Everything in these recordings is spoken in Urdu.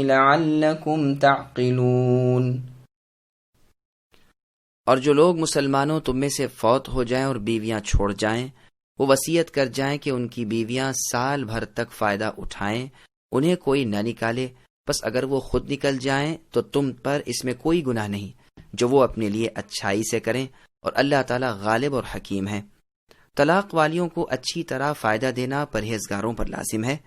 لعلكم تعقلون۔ اور جو لوگ مسلمانوں تم میں سے فوت ہو جائیں اور بیویاں چھوڑ جائیں، وہ وصیت کر جائیں کہ ان کی بیویاں سال بھر تک فائدہ اٹھائیں، انہیں کوئی نہ نکالے، بس اگر وہ خود نکل جائیں تو تم پر اس میں کوئی گناہ نہیں، جو وہ اپنے لیے اچھائی سے کریں، اور اللہ تعالیٰ غالب اور حکیم ہے۔ طلاق والیوں کو اچھی طرح فائدہ دینا پرہیزگاروں پر لازم ہے۔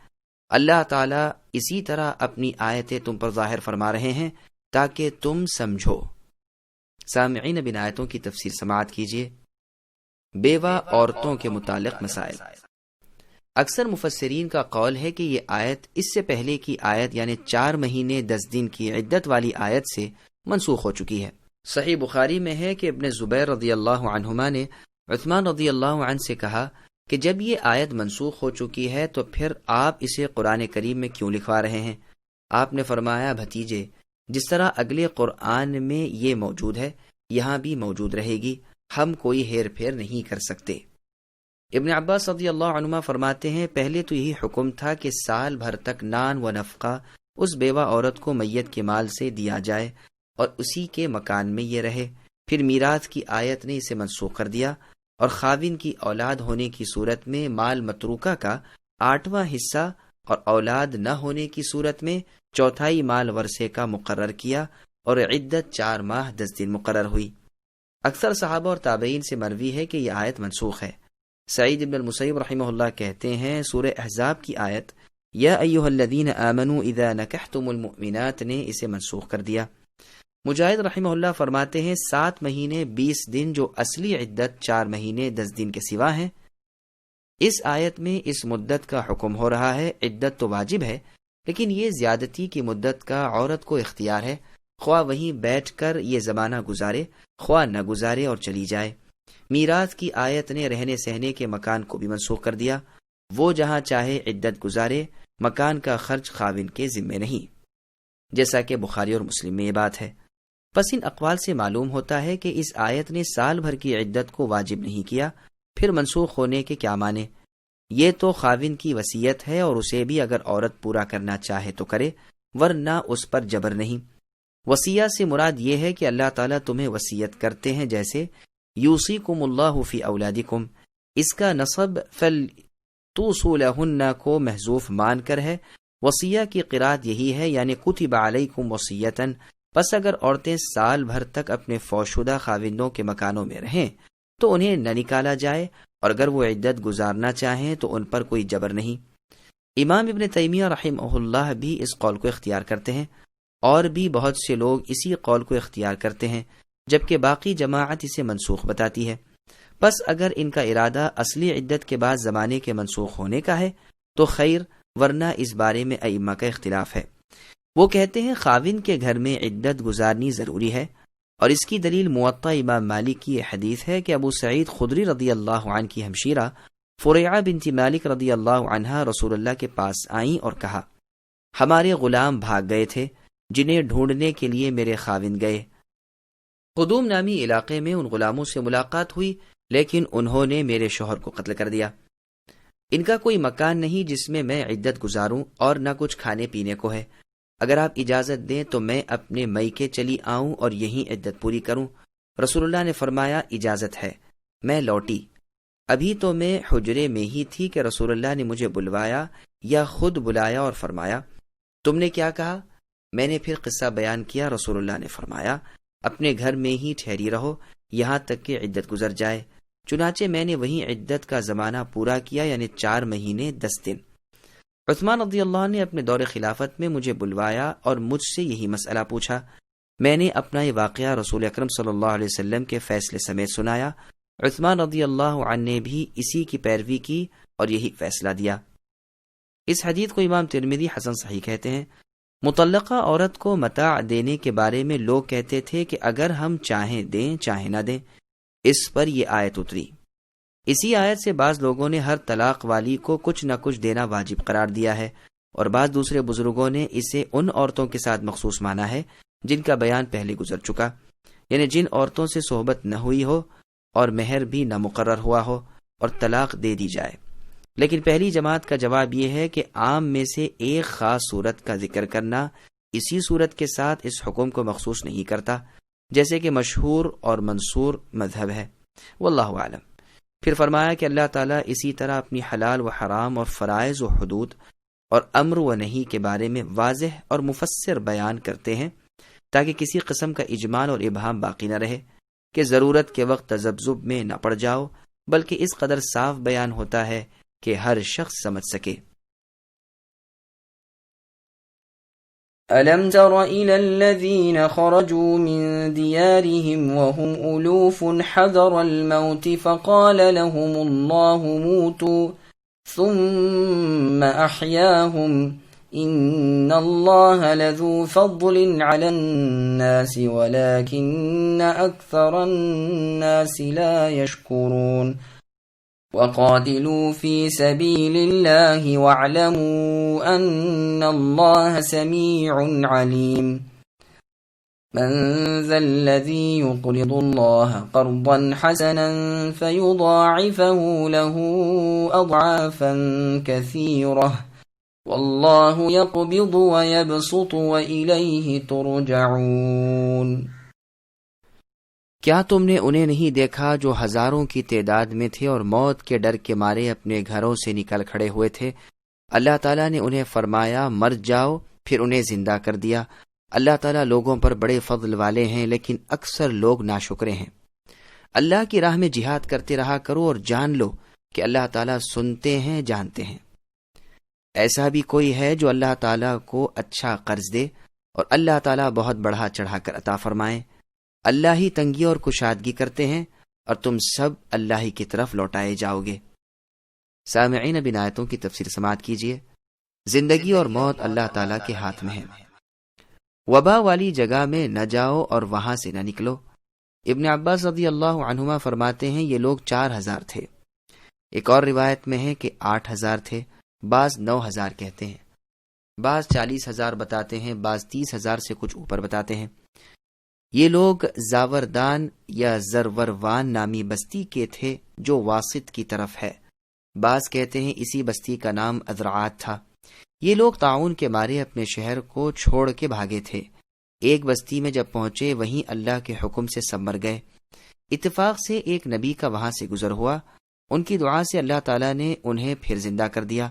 اللہ تعالیٰ اسی طرح اپنی آیتیں تم پر ظاہر فرما رہے ہیں تاکہ تم سمجھو۔ سامعین، اب ان آیتوں کی تفسیر سماعت کیجیے۔ بیوہ عورتوں کے متعلق مسائل۔ اکثر مفسرین کا قول ہے کہ یہ آیت اس سے پہلے کی آیت یعنی 4 مہینے 10 دن کی عدت والی آیت سے منسوخ ہو چکی ہے۔ صحیح بخاری میں ہے کہ ابن زبیر رضی اللہ عنہما نے عثمان رضی اللہ عنہ سے کہا کہ جب یہ آیت منسوخ ہو چکی ہے تو پھر آپ اسے قرآن کریم میں کیوں لکھوا رہے ہیں؟ آپ نے فرمایا، بھتیجے، جس طرح اگلے قرآن میں یہ موجود ہے یہاں بھی موجود رہے گی، ہم کوئی ہیر پھیر نہیں کر سکتے۔ ابن عباس رضی اللہ عنہما فرماتے ہیں، پہلے تو یہی حکم تھا کہ سال بھر تک نان و نفقہ اس بیوہ عورت کو میت کے مال سے دیا جائے اور اسی کے مکان میں یہ رہے۔ پھر میراث کی آیت نے اسے منسوخ کر دیا اور خاوند کی اولاد ہونے کی صورت میں مال متروکہ کا 8واں حصہ اور اولاد نہ ہونے کی صورت میں 1/4 مال ورثے کا مقرر کیا اور عدت 4 ماہ 10 دن مقرر ہوئی۔ اکثر صحابہ اور تابعین سے مروی ہے کہ یہ آیت منسوخ ہے۔ سعید بن المسیب رحمہ اللہ کہتے ہیں، سورہ احزاب کی آیت یا ایھا الذین آمنوا اذا نکحتم المؤمنات نے اسے منسوخ کر دیا۔ مجاہد رحمہ اللہ فرماتے ہیں 7 مہینے 20 دن جو اصلی عدت 4 مہینے 10 دن کے سوا ہیں، اس آیت میں اس مدت کا حکم ہو رہا ہے۔ عدت تو واجب ہے لیکن یہ زیادتی کی مدت کا عورت کو اختیار ہے، خواہ وہیں بیٹھ کر یہ زمانہ گزارے خواہ نہ گزارے اور چلی جائے۔ میراث کی آیت نے رہنے سہنے کے مکان کو بھی منسوخ کر دیا، وہ جہاں چاہے عدت گزارے، مکان کا خرچ خاوند کے ذمے نہیں، جیسا کہ بخاری اور مسلم میں یہ بات ہے۔ پس ان اقوال سے معلوم ہوتا ہے کہ اس آیت نے سال بھر کی عدت کو واجب نہیں کیا، پھر منسوخ ہونے کے کیا معنی؟ یہ تو خاوند کی وصیت ہے اور اسے بھی اگر عورت پورا کرنا چاہے تو کرے، ورنہ اس پر جبر نہیں۔ وصیہ سے مراد یہ ہے کہ اللہ تعالیٰ تمہیں وصیت کرتے ہیں، جیسے یوصیکم اللہ فی اولادکم، اس کا نصب فلتوصوا لہن کو محذوف مان کر ہے۔ وصیہ کی قرات یہی ہے، یعنی کتب علیکم وصیتاً، پس اگر عورتیں سال بھر تک اپنے فوت شدہ خاوندوں کے مکانوں میں رہیں تو انہیں نہ نکالا جائے، اور اگر وہ عدت گزارنا چاہیں تو ان پر کوئی جبر نہیں۔ امام ابن تیمیہ رحمہ اللہ بھی اس قول کو اختیار کرتے ہیں، اور بھی بہت سے لوگ اسی قول کو اختیار کرتے ہیں، جبکہ باقی جماعت اسے منسوخ بتاتی ہے۔ پس اگر ان کا ارادہ اصلی عدت کے بعد زمانے کے منسوخ ہونے کا ہے تو خیر، ورنہ اس بارے میں ائمہ کا اختلاف ہے۔ وہ کہتے ہیں خاوند کے گھر میں عدت گزارنی ضروری ہے، اور اس کی دلیل موطا امام مالک کی یہ حدیث ہے کہ ابو سعید خدری رضی اللہ عنہ کی ہمشیرہ فریعہ بنت مالک رضی اللہ عنہا رسول اللہ کے پاس آئیں اور کہا، ہمارے غلام بھاگ گئے تھے جنہیں ڈھونڈنے کے لیے میرے خاوند گئے۔ قدوم نامی علاقے میں ان غلاموں سے ملاقات ہوئی، لیکن انہوں نے میرے شوہر کو قتل کر دیا۔ ان کا کوئی مکان نہیں جس میں میں عدت گزاروں، اور نہ کچھ کھانے پینے کو ہے۔ اگر آپ اجازت دیں تو میں اپنے میکے چلی آؤں اور یہیں عدت پوری کروں۔ رسول اللہ نے فرمایا، اجازت ہے۔ میں لوٹی، ابھی تو میں حجرے میں ہی تھی کہ رسول اللہ نے مجھے بلوایا یا خود بلایا اور فرمایا، تم نے کیا کہا؟ میں نے پھر قصہ بیان کیا۔ رسول اللہ نے فرمایا، اپنے گھر میں ہی ٹھہری رہو یہاں تک کہ عدت گزر جائے۔ چنانچہ میں نے وہیں عدت کا زمانہ پورا کیا، یعنی 4 مہینے 10 دن۔ عثمان رضی اللہ نے اپنے دور خلافت میں مجھے بلوایا اور مجھ سے یہی مسئلہ پوچھا۔ میں نے اپنا یہ واقعہ رسول اکرم صلی اللہ علیہ وسلم کے فیصلے سمیت سنایا۔ عثمان رضی اللہ عنہ نے بھی اسی کی پیروی کی اور یہی فیصلہ دیا۔ اس حدیث کو امام ترمذی حسن صحیح کہتے ہیں۔ مطلقہ عورت کو متاع دینے کے بارے میں لوگ کہتے تھے کہ اگر ہم چاہیں دیں چاہیں نہ دیں۔ اس پر یہ آیت اتری۔ اسی آیت سے بعض لوگوں نے ہر طلاق والی کو کچھ نہ کچھ دینا واجب قرار دیا ہے، اور بعض دوسرے بزرگوں نے اسے ان عورتوں کے ساتھ مخصوص مانا ہے جن کا بیان پہلے گزر چکا، یعنی جن عورتوں سے صحبت نہ ہوئی ہو اور مہر بھی نہ مقرر ہوا ہو اور طلاق دے دی جائے۔ لیکن پہلی جماعت کا جواب یہ ہے کہ عام میں سے ایک خاص صورت کا ذکر کرنا اسی صورت کے ساتھ اس حکم کو مخصوص نہیں کرتا، جیسے کہ مشہور اور منصور مذہب ہے، واللہ عالم۔ پھر فرمایا کہ اللہ تعالیٰ اسی طرح اپنی حلال و حرام اور فرائض و حدود اور امر و نہی کے بارے میں واضح اور مفسر بیان کرتے ہیں تاکہ کسی قسم کا اجمال اور ابہام باقی نہ رہے کہ ضرورت کے وقت تذبذب میں نہ پڑ جاؤ، بلکہ اس قدر صاف بیان ہوتا ہے کہ ہر شخص سمجھ سکے۔ أَلَمْ تَرَ إِلَى الَّذِينَ خَرَجُوا مِن دِيَارِهِمْ وَهُمْ أُلُوفٌ حَذَرَ الْمَوْتِ فَقَالَ لَهُمُ اللَّهُ مُوتُوا ثُمَّ أَحْيَاهُمْ إِنَّ اللَّهَ لَذُو فَضْلٍ عَلَى النَّاسِ وَلَكِنَّ أَكْثَرَ النَّاسِ لَا يَشْكُرُونَ وَقَاتِلُوا فِي سَبِيلِ اللَّهِ وَاعْلَمُوا أَنَّ اللَّهَ سَمِيعٌ عَلِيمٌ مَنْ ذَا الَّذِي يُقْرِضُ اللَّهَ قَرْضًا حَسَنًا فَيُضَاعِفَهُ لَهُ أَضْعَافًا كَثِيرَةً وَاللَّهُ يَقْبِضُ وَيَبْسُطُ وَإِلَيْهِ تُرْجَعُونَ۔ کیا تم نے انہیں نہیں دیکھا جو ہزاروں کی تعداد میں تھے اور موت کے ڈر کے مارے اپنے گھروں سے نکل کھڑے ہوئے تھے؟ اللہ تعالیٰ نے انہیں فرمایا مر جاؤ، پھر انہیں زندہ کر دیا۔ اللہ تعالیٰ لوگوں پر بڑے فضل والے ہیں، لیکن اکثر لوگ ناشکرے ہیں۔ اللہ کی راہ میں جہاد کرتے رہا کرو اور جان لو کہ اللہ تعالیٰ سنتے ہیں، جانتے ہیں۔ ایسا بھی کوئی ہے جو اللہ تعالیٰ کو اچھا قرض دے اور اللہ تعالیٰ بہت بڑھا چڑھا کر عطا فرمائے؟ اللہ ہی تنگی اور کشادگی کرتے ہیں اور تم سب اللہ ہی کی طرف لوٹائے جاؤ گے۔ سامعین، اب ان آیتوں کی تفسیر سماعت کیجیے۔ زندگی اور موت اللہ تعالیٰ کے ہاتھ میں ہے۔ وبا والی جگہ میں نہ جاؤ اور وہاں سے نہ نکلو۔ ابن عباس رضی اللہ عنہما فرماتے ہیں یہ لوگ 4000 تھے۔ ایک اور روایت میں ہے کہ 8000 تھے، بعض 9000 کہتے ہیں، بعض 40000 بتاتے ہیں، بعض 30000 سے کچھ اوپر بتاتے ہیں۔ یہ لوگ زاوردان یا زروروان نامی بستی کے تھے جو واسط کی طرف ہے۔ بعض کہتے ہیں اسی بستی کا نام اذرعات تھا۔ یہ لوگ طاعون کے مارے اپنے شہر کو چھوڑ کے بھاگے تھے۔ ایک بستی میں جب پہنچے وہیں اللہ کے حکم سے سب مر گئے۔ اتفاق سے ایک نبی کا وہاں سے گزر ہوا، ان کی دعا سے اللہ تعالیٰ نے انہیں پھر زندہ کر دیا۔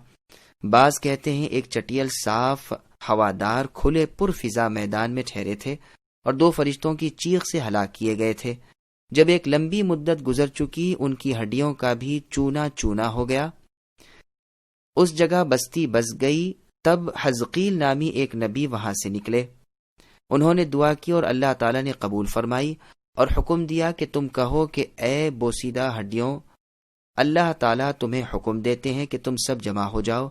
بعض کہتے ہیں ایک چٹیل صاف ہوادار کھلے پر فضا میدان میں ٹھہرے تھے اور 2 فرشتوں کی چیخ سے ہلاک کیے گئے تھے۔ جب ایک لمبی مدت گزر چکی، ان کی ہڈیوں کا بھی چونا چونا ہو گیا، اس جگہ بستی بس گئی۔ تب حزقیل نامی ایک نبی وہاں سے نکلے، انہوں نے دعا کی اور اللہ تعالیٰ نے قبول فرمائی اور حکم دیا کہ تم کہو کہ اے بوسیدہ ہڈیوں، اللہ تعالیٰ تمہیں حکم دیتے ہیں کہ تم سب جمع ہو جاؤ